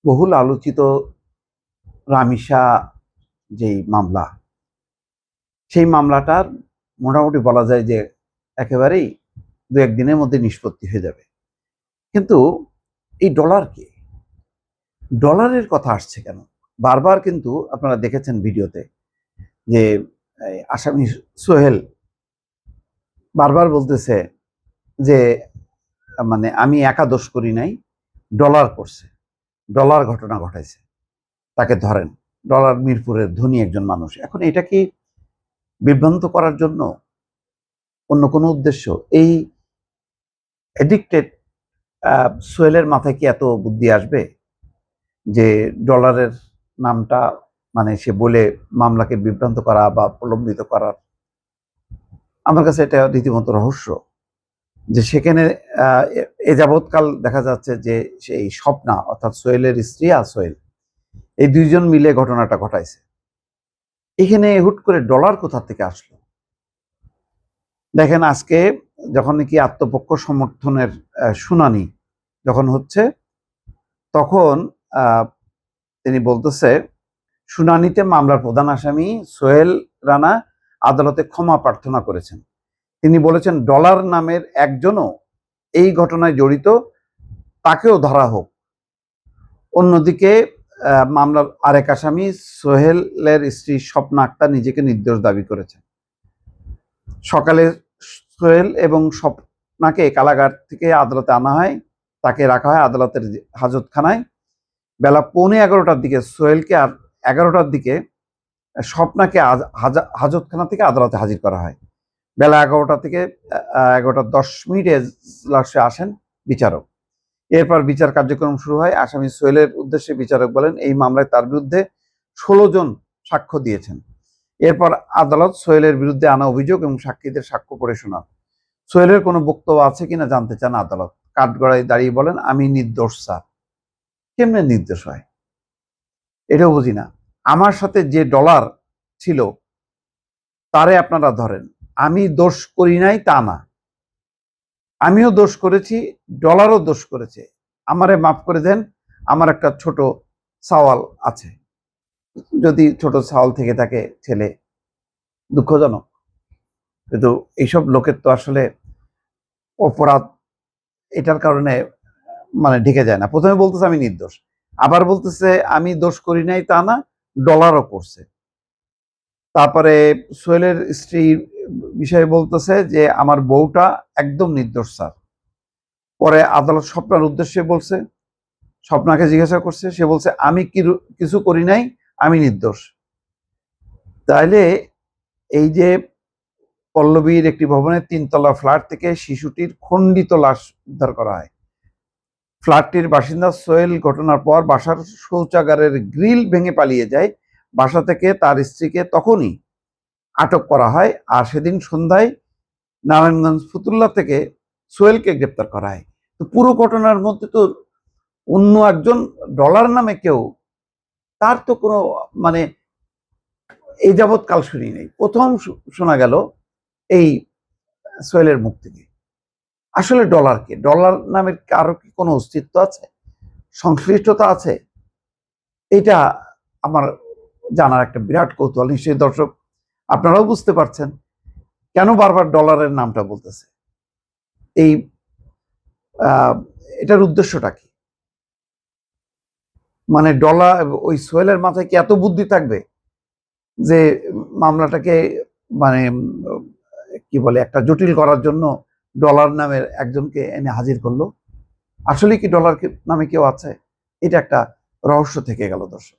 বহুল আলোচিত রামিসা যেই মামলা, সেই মামলাটার মোটামুটি বলা যায় যে একেবারেই দু একদিনের মধ্যে নিষ্পত্তি হয়ে যাবে। কিন্তু এই ডলারের কথা আসছে কেন? বারবার কিন্তু আপনারা দেখেছেন ভিডিওতে যে আসামি সোহেল বারবার বলতেছে যে মানে আমি একা দোষ করি নাই, ডলার করছে, ডলার ঘটনা ঘটাইছে, তাকে ধরেন। ডলার মিরপুরের ধনী একজন মানুষ। এখন এটা কি বিভ্রান্ত করার জন্য, অন্য কোনো উদ্দেশ্য? এই এডিক্টেড সোহেলের মাথায় কি এত বুদ্ধি আসবে যে ডলারের নামটা মানে সে বলে মামলাকে বিভ্রান্ত করা বা প্রলম্বিত করার? আমার কাছে এটা রীতিমতো রহস্য যে সেখানে এ যাবৎকাল দেখা যাচ্ছে যে সেই স্বপ্না অর্থাৎ সোহেলের স্ত্রী আর সোহেল এই দুইজন মিলে ঘটনাটা ঘটাইছে। এখানে হুট করে ডলার কোথা থেকে আসলো? দেখেন, আজকে যখন নাকি আত্মপক্ষ সমর্থনের শুনানি যখন হচ্ছে, তখন তিনি বলতেছে শুনানিতে মামলার প্রধান আসামি সোহেল রানা আদালতে ক্ষমা প্রার্থনা করেছেন। তিনি বলেছেন ডলার নামের একজনও এই ঘটনায় জড়িত, তাকেও ধরা হোক। অন্যদিকে মামলার আরেক আসামি সোহেলের স্ত্রী স্বপ্না আক্তার নিজেকে নির্দোষ দাবি করেছেন। সকালে সোহেল এবং স্বপ্নাকে কারাগার থেকে আদালতে আনা হয়, তাকে রাখা হয় আদালতের হাজতখানায়। বেলা 11:15টার দিকে সোহেলকে আর 11টার দিকে স্বপ্নাকে হাজতখানা থেকে আদালতে হাজির করা হয়। বেলা 11টা থেকে 11:10 এজলাসে আসেন বিচারক। এরপর বিচার কার্যক্রম শুরু হয়। আসামি সোহেলের উদ্দেশ্যে বিচারক বলেন এই মামলায় তার বিরুদ্ধে 16 জন সাক্ষ্য দিয়েছেন। এরপর আদালত সোহেলের বিরুদ্ধে আনা অভিযোগ এবং সাক্ষীদের সাক্ষ্য পড়ে শোনান। সোহেলের কোনো বক্তব্য আছে কিনা জানতে চান আদালত। কাঠগড়ায় দাঁড়িয়ে বলেন আমি নির্দোষ স্যার। কেমনে নির্দোষ হয় এটাও বুঝি না। আমার সাথে যে ডলার ছিল তারে আপনারা ধরেন, আমি দোষ করি নাই তা না, আমিও দোষ করেছি, ডলারও দোষ করেছে, আমারে মাফ করে দেন। আমার একটা ছোট সওয়াল আছে, যদি ছোট সওয়াল থেকে থাকে ছেলে, দুঃখজনক, কিন্তু এইসব লোকের তো আসলে অপরাধ এটার কারণে মানে ঢেকে যায় না। প্রথমে বলতেছে আমি নির্দোষ, আবার বলতেছে আমি দোষ করি নাই তা না, ডলারও করছে। তারপরে সোহেলের স্ত্রীর বিষয়ে বলতেছে যে আমার বউটা একদম নির্দোষ স্যার। পরে আদালত স্বপ্নার উদ্দেশ্যে বলছে, স্বপ্নাকে জিজ্ঞাসা করছে, সে বলছে আমি কিছু করি নাই, আমি নির্দোষ। তাইলে এই যে পল্লবীর একটি ভবনের 3তলা ফ্ল্যাট থেকে শিশুটির খণ্ডিত লাশ উদ্ধার করা হয়। ফ্ল্যাটটির বাসিন্দা সোহেল ঘটনার পর বাসার শৌচাগারের গ্রিল ভেঙে পালিয়ে যায়। বাসা থেকে তার স্ত্রীকে তখনই আটক করা হয়। আর সেদিন সন্ধ্যায় নারায়ণগঞ্জ ফতুল্লা থেকে সোহেলকে গ্রেপ্তার করা হয়। তো পুরো ঘটনার মধ্যে তো অন্য একজন ডলার নামে কেউ, তার তো কোনো মানে এই যাবৎ কাল শুনি নেই। প্রথম শোনা গেল এই সোহেলের মুখ থেকে। আসলে ডলারকে, ডলার নামের কারো কি কোনো অস্তিত্ব আছে, সংশ্লিষ্টতা আছে? এটা আমার জানার একটা বিরাট কৌতূহল। নিশ্চয়ই দর্শক আপনারাও বুঝতে পারছেন কেন বারবার ডলারের নামটা বলতেছে। এই এটার উদ্দেশ্যটা কি? মানে ডলার, ওই সোহেলের মাথায় কি এত বুদ্ধি থাকবে যে মামলাটাকে মানে কি বলে একটা জটিল করার জন্য ডলার নামের একজনকে এনে হাজির করলো? আসলে কি ডলার নামে কেউ আছে? এটা একটা রহস্য থেকে গেল দর্শক।